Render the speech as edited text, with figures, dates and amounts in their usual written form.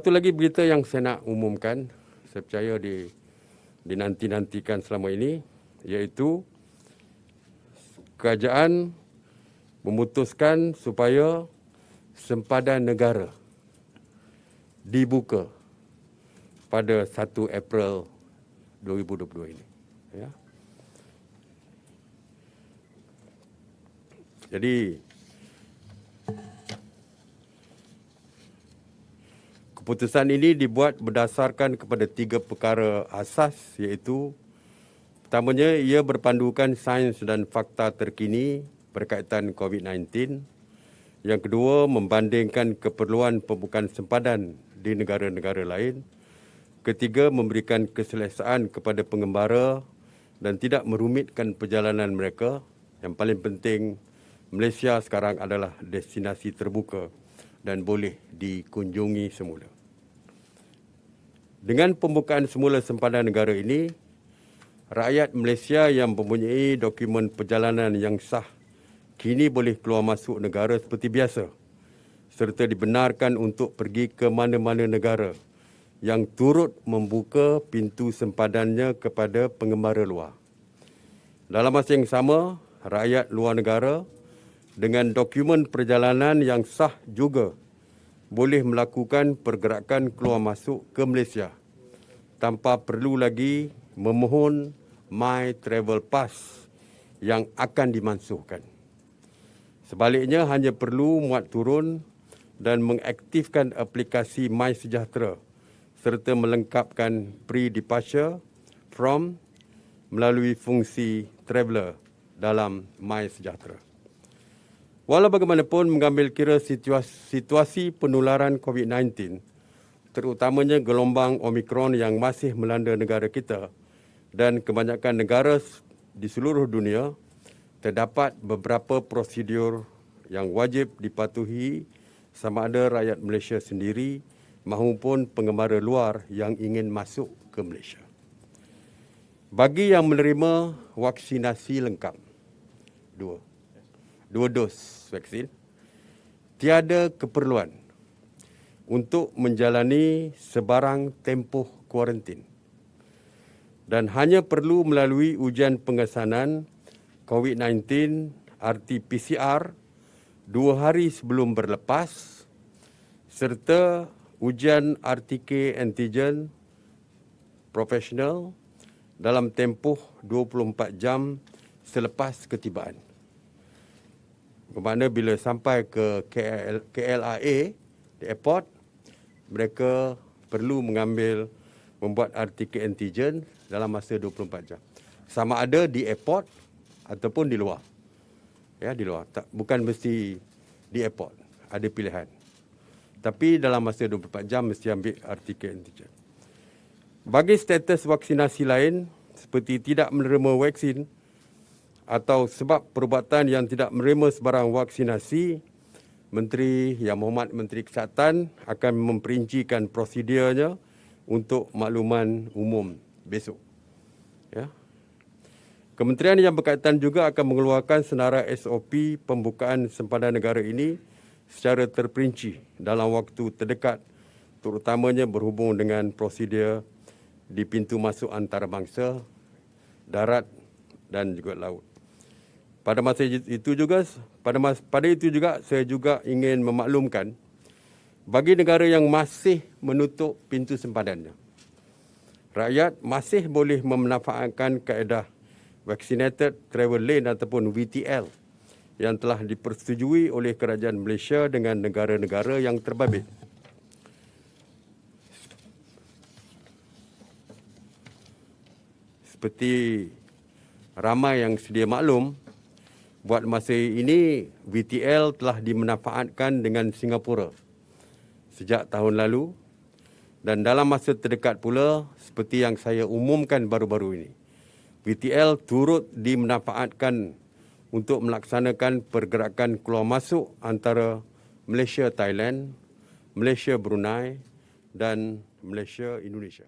Satu lagi berita yang saya nak umumkan, saya percaya dinanti-nantikan selama ini, iaitu kerajaan memutuskan supaya sempadan negara dibuka pada 1 April 2022 ini. Ya. Jadi, keputusan ini dibuat berdasarkan kepada 3 perkara asas, iaitu pertamanya, ia berpandukan sains dan fakta terkini berkaitan COVID-19. Yang kedua, membandingkan keperluan pembukaan sempadan di negara-negara lain. Ketiga, memberikan keselesaan kepada pengembara dan tidak merumitkan perjalanan mereka. Yang paling penting, Malaysia sekarang adalah destinasi terbuka dan boleh dikunjungi semula. Dengan pembukaan semula sempadan negara ini, rakyat Malaysia yang mempunyai dokumen perjalanan yang sah kini boleh keluar masuk negara seperti biasa, serta dibenarkan untuk pergi ke mana-mana negara yang turut membuka pintu sempadannya kepada pengembara luar. Dalam masa yang sama, rakyat luar negara dengan dokumen perjalanan yang sah juga boleh melakukan pergerakan keluar masuk ke Malaysia tanpa perlu lagi memohon My Travel Pass yang akan dimansuhkan. Sebaliknya, hanya perlu muat turun dan mengaktifkan aplikasi My Sejahtera serta melengkapkan pre-departure from melalui fungsi Traveller dalam My Sejahtera. Walau bagaimanapun, mengambil kira situasi penularan COVID-19, terutamanya gelombang Omicron yang masih melanda negara kita dan kebanyakan negara di seluruh dunia, terdapat beberapa prosedur yang wajib dipatuhi sama ada rakyat Malaysia sendiri maupun pengembara luar yang ingin masuk ke Malaysia. Bagi yang menerima vaksinasi lengkap, dua dos vaksin, tiada keperluan untuk menjalani sebarang tempoh kuarantin dan hanya perlu melalui ujian pengesanan COVID-19 RT-PCR 2 hari sebelum berlepas serta ujian RTK antigen profesional dalam tempoh 24 jam selepas ketibaan. Bermakna bila sampai ke KLIA di airport, mereka perlu membuat RTK antigen dalam masa 24 jam. Sama ada di airport ataupun di luar. Ya, di luar. Bukan mesti di airport. Ada pilihan. Tapi dalam masa 24 jam mesti ambil RTK antigen. Bagi status vaksinasi lain, seperti tidak menerima vaksin atau sebab perubatan yang tidak menerima sebarang vaksinasi, Menteri Yang Berhormat Menteri Kesihatan akan memperincikan prosedurnya untuk makluman umum besok. Ya. Kementerian yang berkaitan juga akan mengeluarkan senarai SOP pembukaan sempadan negara ini secara terperinci dalam waktu terdekat, terutamanya berhubung dengan prosedur di pintu masuk antarabangsa, darat dan juga laut. Pada itu juga saya juga ingin memaklumkan bagi negara yang masih menutup pintu sempadannya, rakyat masih boleh memanfaatkan kaedah Vaccinated Travel Lane ataupun VTL yang telah dipersetujui oleh kerajaan Malaysia dengan negara-negara yang terbabit. Seperti ramai yang sedia maklum, buat masa ini VTL telah dimanfaatkan dengan Singapura sejak tahun lalu dan dalam masa terdekat pula, seperti yang saya umumkan baru-baru ini, VTL turut dimanfaatkan untuk melaksanakan pergerakan keluar masuk antara Malaysia Thailand, Malaysia Brunei dan Malaysia Indonesia.